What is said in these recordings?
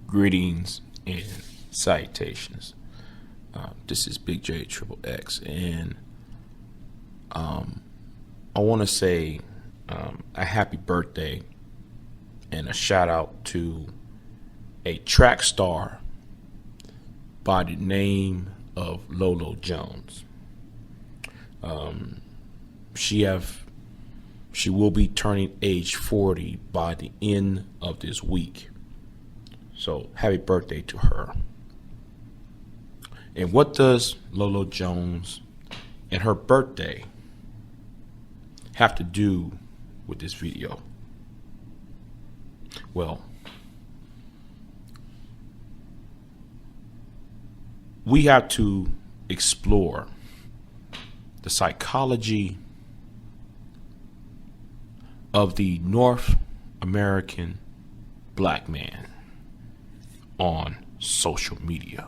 Greetings and salutations. This is BIGJXXX, and I want to say a happy birthday and a shout out to a track star by the name of Lolo Jones. She will be turning age 40 by the end of this week. So happy birthday to her. And what does Lolo Jones and her birthday have to do with this video? Well, we have to explore the psychology of the North American black man on social media.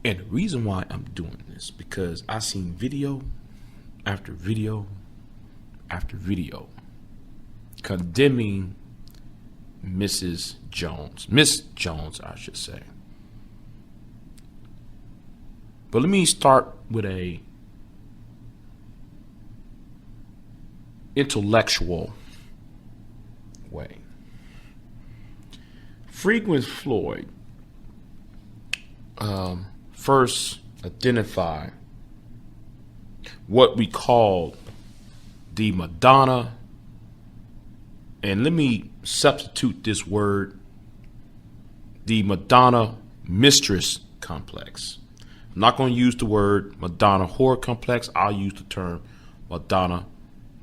And the reason why I'm doing this, because I've seen video after video after video condemning Miss Jones, I should say. But let me start with a intellectual way. Frequent Floyd first identified what we call the Madonna, and let me substitute this word, the Madonna mistress complex. I'm not going to use the word Madonna whore complex. I'll use the term Madonna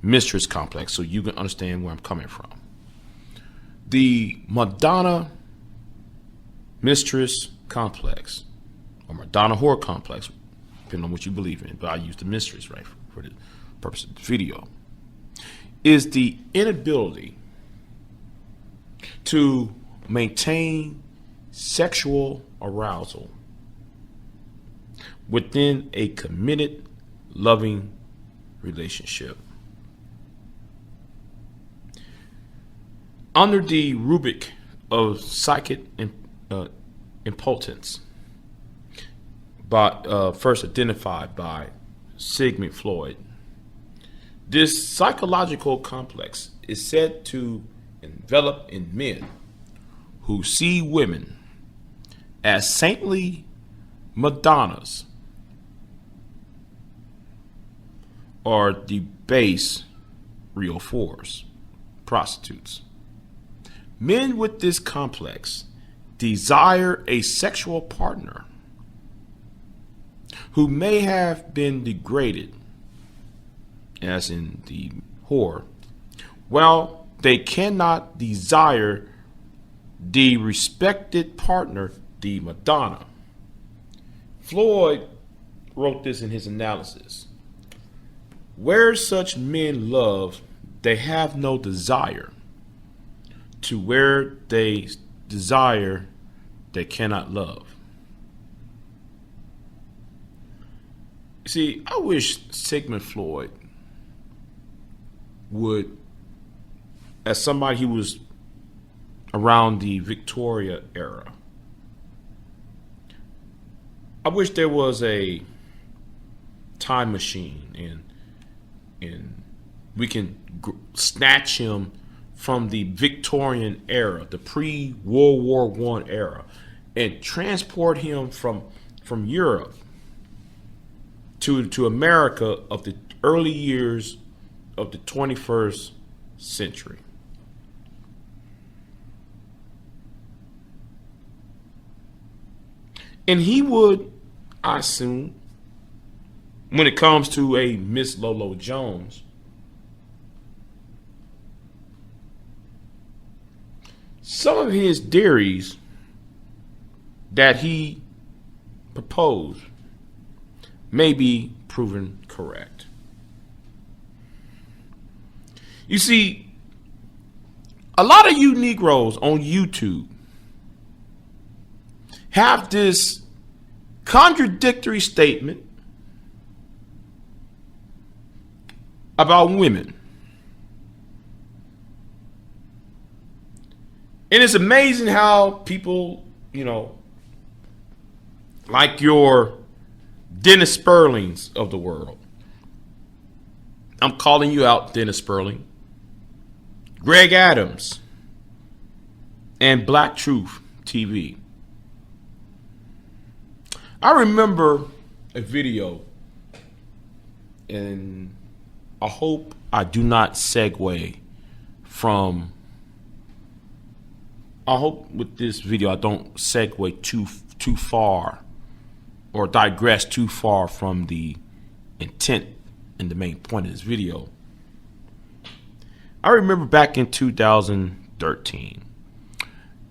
mistress complex so you can understand where I'm coming from. The Madonna mistress complex, or Madonna whore complex, depending on what you believe in, but I use the mistress, right, for the purpose of the video, is the inability to maintain sexual arousal within a committed, loving relationship. Under the rubric of psychic impotence, first identified by Sigmund Freud, this psychological complex is said to envelop in men who see women as saintly Madonnas or the base real fours, prostitutes. Men with this complex desire a sexual partner who may have been degraded, as in the whore, while they cannot desire the respected partner, the Madonna. Floyd wrote this in his analysis. Where such men love, they have no desire. To where they desire, they cannot love. See, I wish Sigmund Freud would, as somebody who was around the Victoria era, I wish there was a time machine and we can snatch him from the Victorian era, the pre-World War I era, and transport him from Europe to America of the early years of the 21st century. And he would, I assume, when it comes to a Miss Lolo Jones, some of his theories that he proposed may be proven correct. You see, a lot of you Negroes on YouTube have this contradictory statement about women. And it's amazing how people, like your Dennis Sperlings of the world. I'm calling you out, Dennis Sperling. Greg Adams and Black Truth TV. I remember a video, and I hope I do not segue from. I hope with this video I don't segue too far or digress too far from the intent and the main point of this video. I remember back in 2013,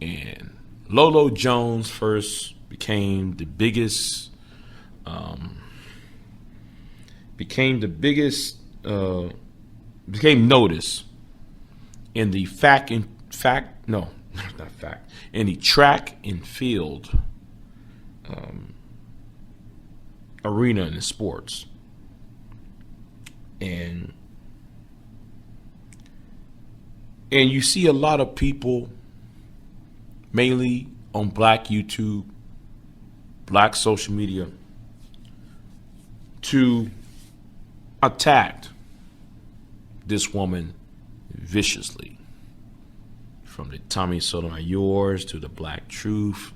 and Lolo Jones first became noticed in the in the track and field arena in the sports. And you see a lot of people, mainly on Black YouTube, Black social media, to attack this woman viciously. From the Tommy Sotomayor's to the Black Truth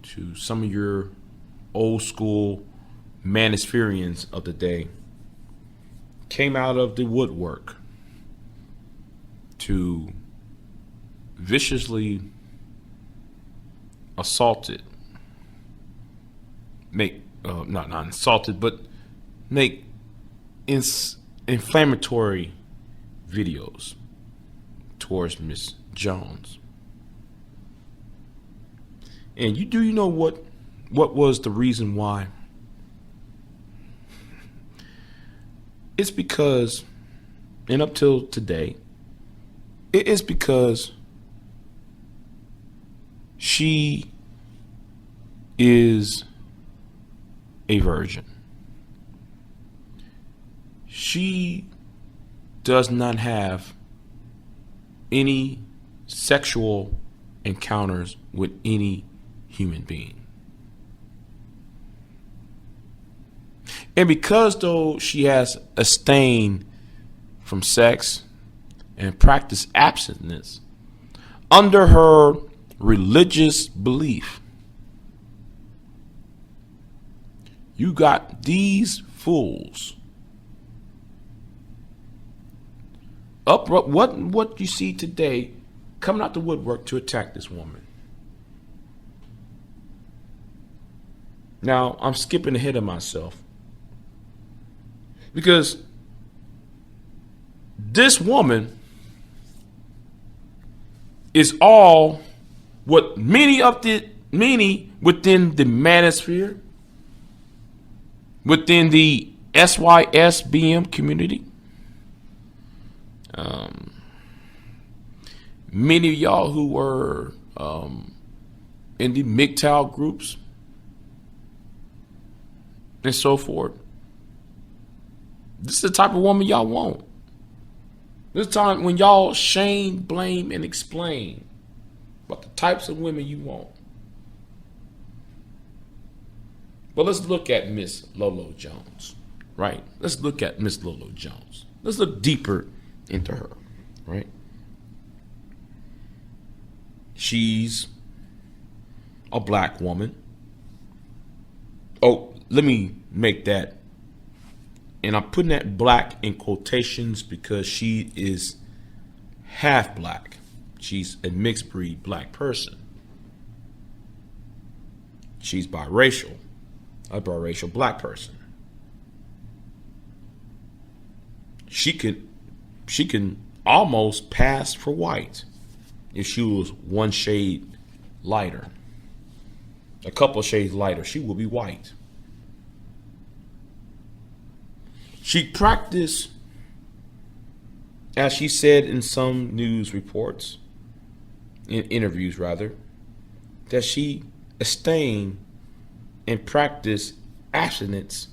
to some of your old school Manispherians of the day came out of the woodwork to viciously assaulted, make inflammatory videos towards Miss Jones. And you know what was the reason why? It's because, and up till today, it is because she is a virgin. She does not have any sexual encounters with any human being. And because though she has abstained from sex and practiced abstinence under her religious belief, you got these fools what you see today coming out the woodwork to attack this woman. Now, I'm skipping ahead of myself because this woman is all what many within the manosphere, within the SYSBM community, many of y'all who were in the MGTOW groups and so forth. This is the type of woman y'all want. This time when y'all shame, blame, and explain about the types of women you want. But let's look at Miss Lolo Jones, right? Let's look at Miss Lolo Jones. Let's look deeper into her, right? She's a black woman. Oh, let me make that. And I'm putting that black in quotations because she is half black. She's a mixed breed black person. She's biracial, a biracial black person. She can almost pass for white if she was one shade lighter. A couple of shades lighter, she will be white. She practiced, as she said in some news reports, in interviews rather, that she abstained and practiced abstinence.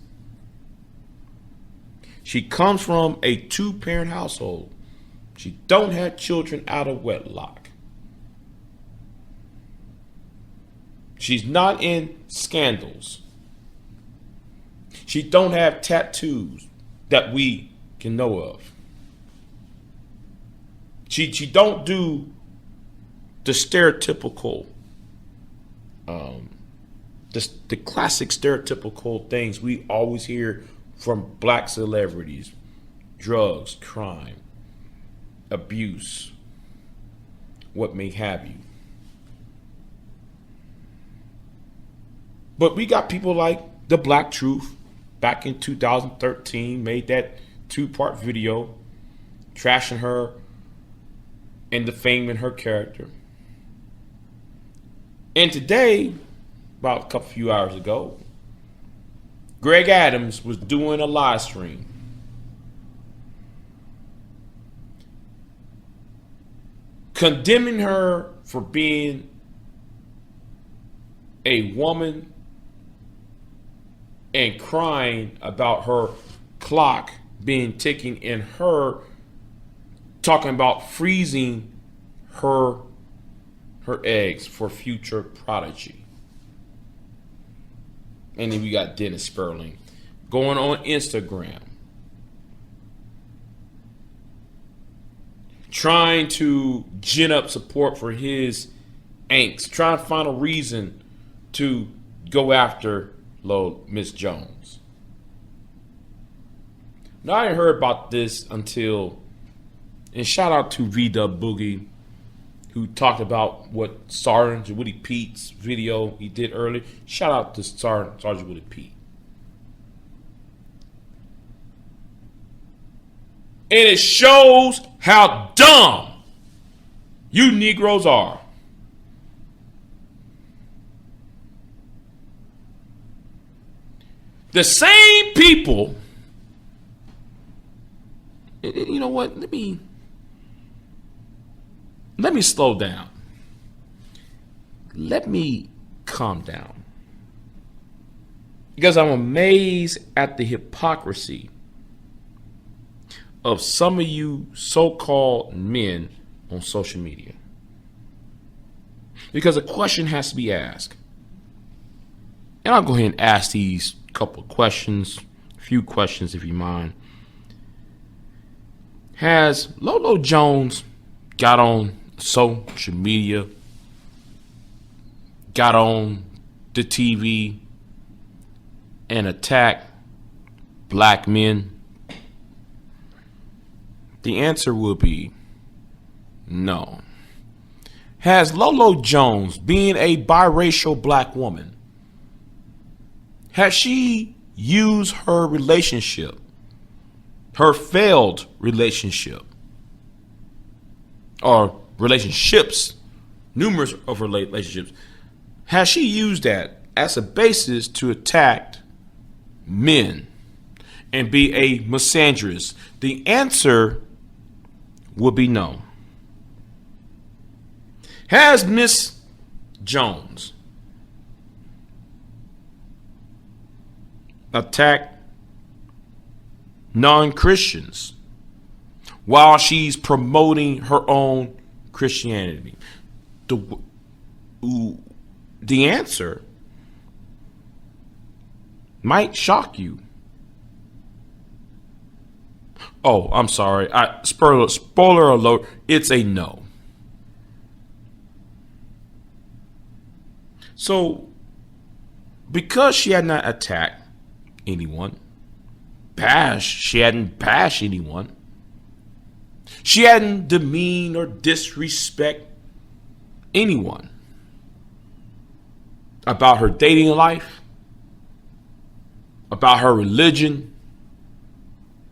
She comes from a two-parent household. She don't have children out of wedlock. She's not in scandals. She don't have tattoos that we can know of. She don't do the stereotypical, the classic stereotypical things we always hear from black celebrities: drugs, crime, abuse, what may have you. But we got people like the Black Truth back in 2013 made that 2-part video trashing her and defaming her character. And today, about a few hours ago, Greg Adams was doing a live stream condemning her for being a woman and crying about her clock being ticking and her talking about freezing her eggs for future prodigy. And then we got Dennis Sperling going on Instagram trying to gin up support for his angst, trying to find a reason to go after Miss Jones. Now, I didn't heard about this until, and shout out to V-Dub Boogie, who talked about what Sergeant Willie Pete's video he did earlier. Shout out to Sergeant Willie Pete. And it shows how dumb you Negroes are. The same people, you know what, let me slow down. Let me calm down. Because I'm amazed at the hypocrisy of some of you so-called men on social media. Because a question has to be asked. And I'll go ahead and ask these couple of questions, a few questions if you mind. Has Lolo Jones got on social media, got on the TV and attacked black men? The answer will be no. Has Lolo Jones, being a biracial black woman, has she used her relationship, her failed relationship, or relationships, numerous of her relationships, has she used that as a basis to attack men and be a misandrist? The answer will be no. Has Miss Jones attacked non-Christians while she's promoting her own Christianity? The answer might shock you. Oh, I'm sorry. Spoiler alert, it's a no. So, because she had not attacked anyone, she hadn't bashed anyone, she hadn't demeaned or disrespect anyone about her dating life, about her religion,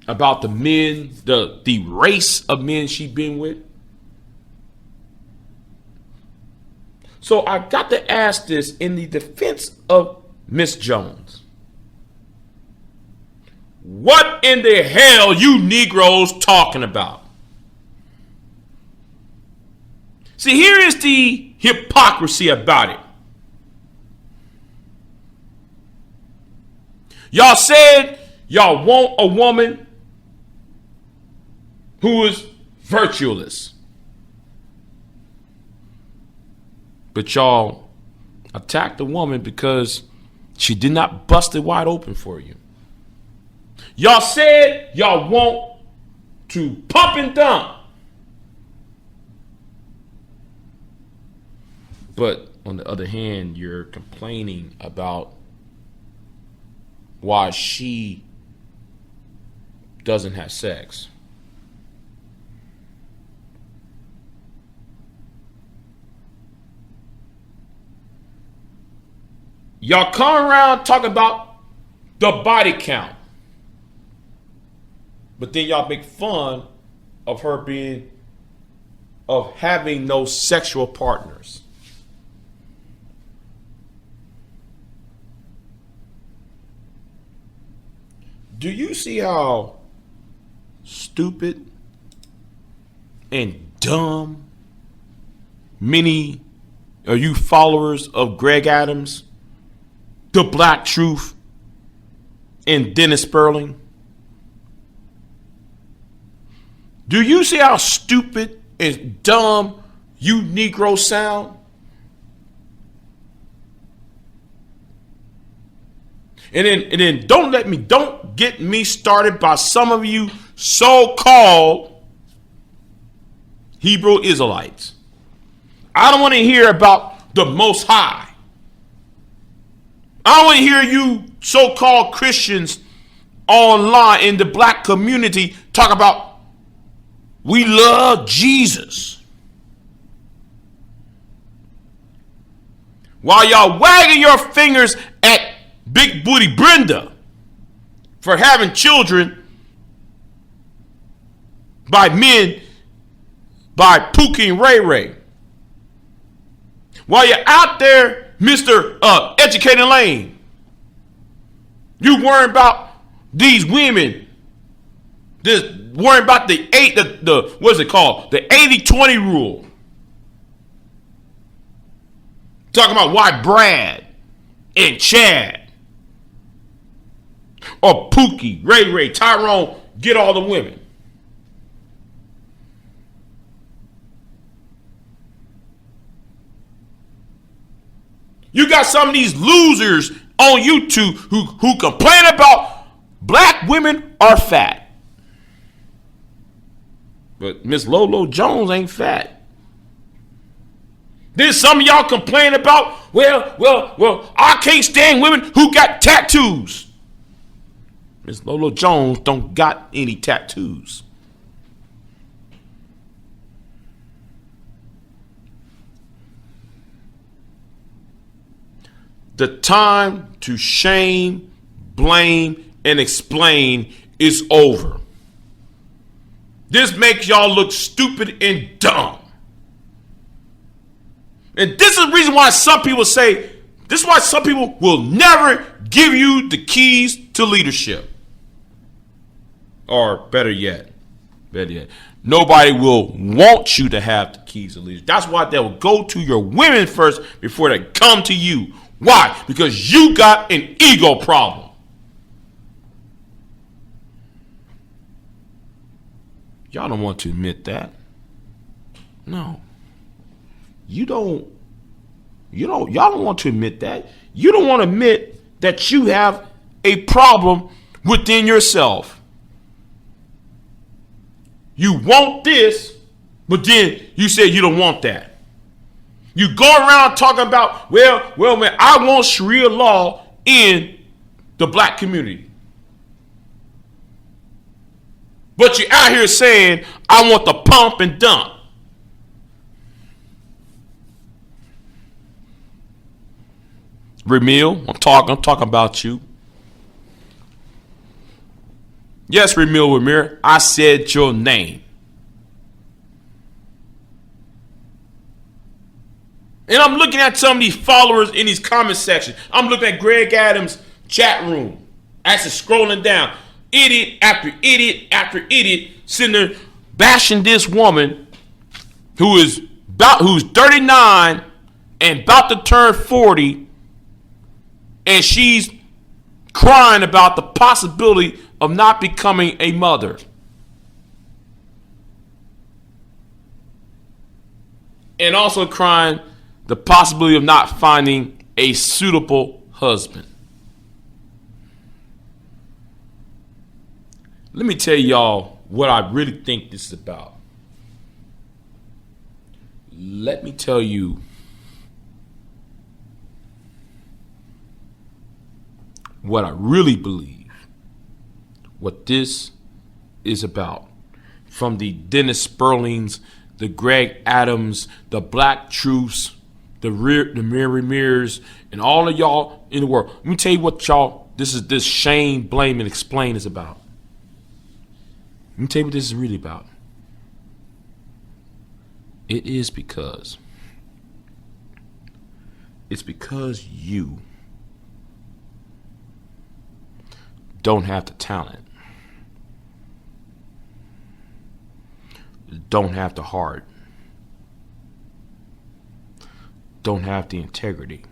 about the men, the race of men she'd been with. So I got to ask this in the defense of Miss Jones. What in the hell you Negroes talking about? See, here is the hypocrisy about it. Y'all said y'all want a woman who is virtueless. But y'all attack the woman because she did not bust it wide open for you. Y'all said y'all want to pump and dump. But on the other hand, you're complaining about why she doesn't have sex. Y'all come around talking about the body count, but then y'all make fun of her having no sexual partners. Do you see how stupid and dumb many are you followers of Greg Adams, The Black Truth, and Dennis Sperling? Do you see how stupid and dumb you Negroes sound? And then don't get me started by some of you so-called Hebrew Israelites. I don't want to hear about the Most High. I don't want to hear you so-called Christians online in the black community talk about we love Jesus. While y'all wagging your fingers at Big Booty Brenda for having children by men, by Pookie and Ray Ray. While you're out there, Mr. Educated Lane, you worrying about these women, just worrying about the what's it called? The 80-20 rule. Talking about why Brad and Chad or Pookie, Ray Ray, Tyrone get all the women. You got some of these losers on YouTube who complain about black women are fat. But Miss Lolo Jones ain't fat. Then some of y'all complain about, well, I can't stand women who got tattoos. Miss Lolo Jones don't got any tattoos. The time to shame, blame, and explain is over. This makes y'all look stupid and dumb. And this is the reason why some people say, this is why some people will never give you the keys to leadership. Or better yet, nobody will want you to have the keys to leadership. That's why they will go to your women first before they come to you. Why? Because you got an ego problem. Y'all don't want to admit that. No. Y'all don't want to admit that. You don't want to admit that you have a problem within yourself. You want this, but then you say you don't want that. You go around talking about, well, man, I want Sharia law in the black community. But you're out here saying, I want the pump and dump. Ramil, I'm talking about you. Yes, Ramil Ramir, I said your name. And I'm looking at some of these followers in these comment sections. I'm looking at Greg Adams' chat room. Actually scrolling down. Idiot after idiot after idiot sitting there bashing this woman who's 39 and about to turn 40, and she's crying about the possibility of not becoming a mother. And also crying the possibility of not finding a suitable husband. Let me tell y'all what I really think this is about. Let me tell you what I really believe, what this is about. From the Dennis Sperlings, the Greg Adams, the Black Truths, the Mary Mears, and all of y'all in the world. Let me tell you what y'all, this shame, blame, and explain is about. Let me tell you what this is really about. It is because you don't have the talent, don't have the heart, don't have the integrity,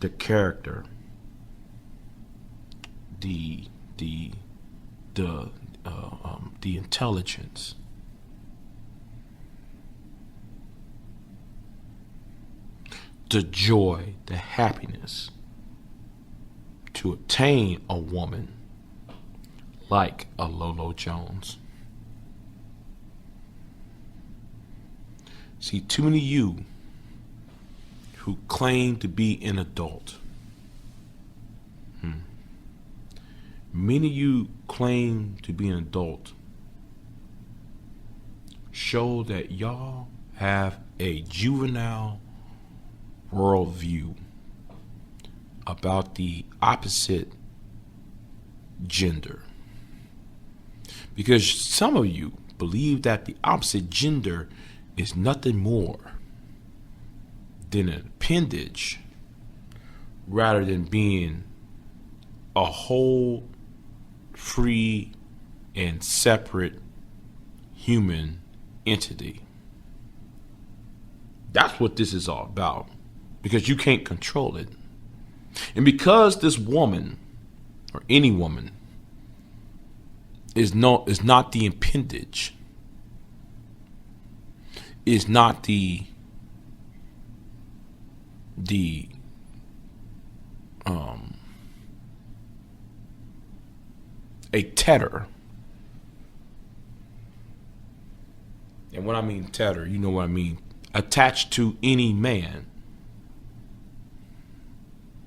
the character, the intelligence, the joy, the happiness to obtain a woman like a Lolo Jones. See, too many of you who claim to be an adult, many of you claim to be an adult, show that y'all have a juvenile worldview about the opposite gender. Because some of you believe that the opposite gender is nothing more than an appendage rather than being a whole, free, and separate human entity. That's what this is all about, because you can't control it. And because this woman, or any woman, is not the appendage, is not a tether. And when I mean tether, you know what I mean, attached to any man.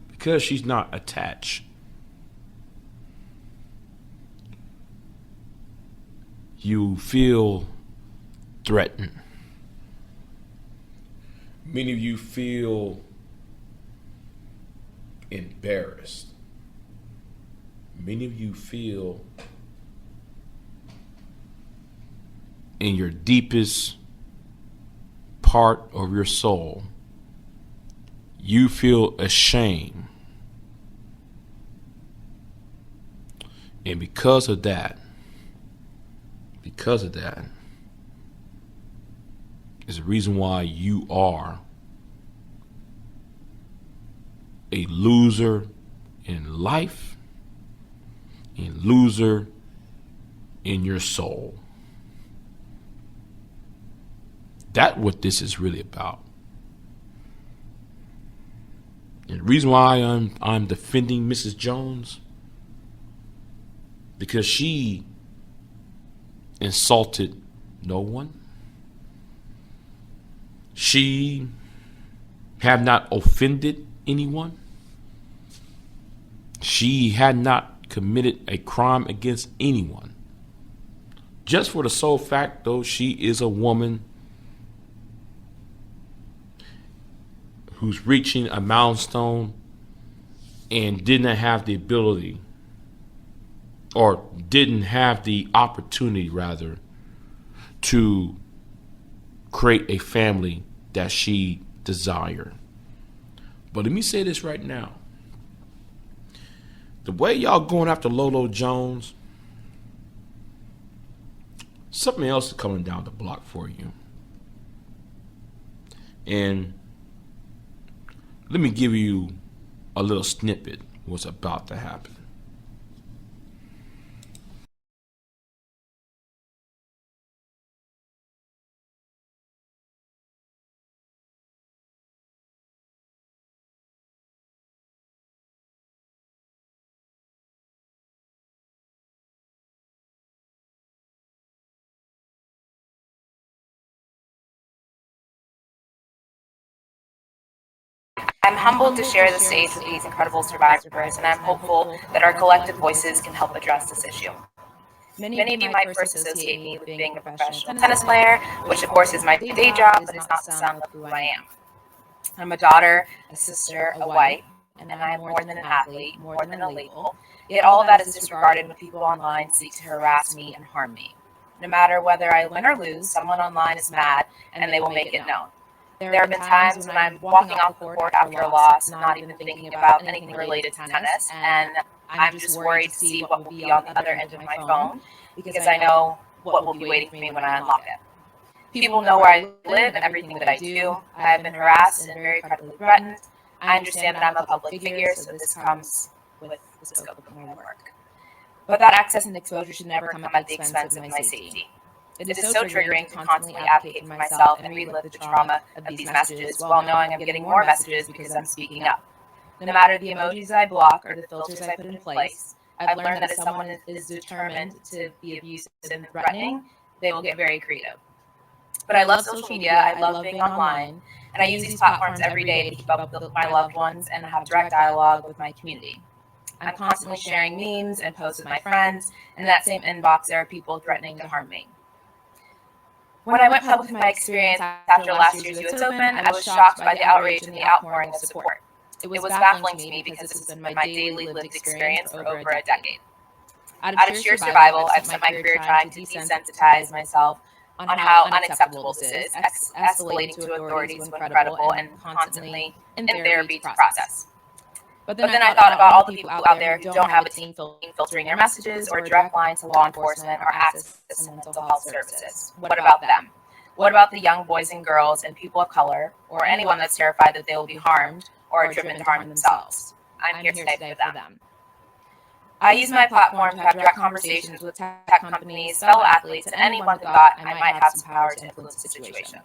Because she's not attached, you feel threatened. Many of you feel embarrassed. Many of you feel in your deepest part of your soul, you feel ashamed. And because of that is the reason why you are a loser in life and loser in your soul. That's what this is really about. And the reason why I'm defending Mrs. Jones, because she insulted no one. She have not offended anyone. She had not committed a crime against anyone. Just for the sole fact, though, she is a woman who's reaching a milestone and didn't have the ability, or didn't have the opportunity, rather, to create a family that she desired. But let me say this right now. The way y'all going after Lolo Jones, something else is coming down the block for you. And let me give you a little snippet of what's about to happen. I'm humbled to share the stage with these incredible survivors, and I'm hopeful that our collective voices can help address this issue. Many of you might first associate me with being a professional tennis player, which of course is my day job, but it's not the sum of who I am. I'm a daughter, a sister, a wife, and I am more than an athlete, more than a label. Yet all of that is disregarded when people online seek to harass me and harm me. No matter whether I win or lose, someone online is mad and they will make it known. There have been times when I'm walking off the court after a loss, not even thinking about anything related to tennis, and I'm just worried to see what will be on the other end of my phone because I know what will be waiting for me when I unlock it. People know where I live and everything that I do. I have been harassed and very credibly threatened. I understand that I'm a public figure, so this comes with the scope of my work. But that access and exposure should never come at the expense of my safety. It is so triggering to constantly advocate for myself and relive the trauma of these messages while knowing I'm getting more messages because I'm speaking up. No matter the emojis I block or the filters I put in place, I've learned that if someone is determined to be abusive and threatening, they will get very creative. But I love social media, I love being online, and I use these platforms every day to keep up with my loved ones and have direct dialogue with my community. I'm constantly sharing memes and posts with my friends, and in that same inbox there are people threatening to harm me. When I went public with my experience after last year's US Open, I was shocked by the outrage and the outpouring of support. It was baffling to me because this has been my daily lived experience for over a decade. Out of sheer survival, I've spent my career trying to desensitize myself on how unacceptable this is, escalating to authorities when credible and constantly in therapy to process. But then I thought about all the people out there who don't have a team filtering their messages or a direct line to law enforcement or access to mental health services. What about them? What about the young boys and girls and people of color, or anyone that's terrified that they will be harmed or are driven to harm themselves? I'm here today for them. I use my platform to have direct conversations with tech companies, fellow athletes, and anyone who thought I might have some power to influence the situation.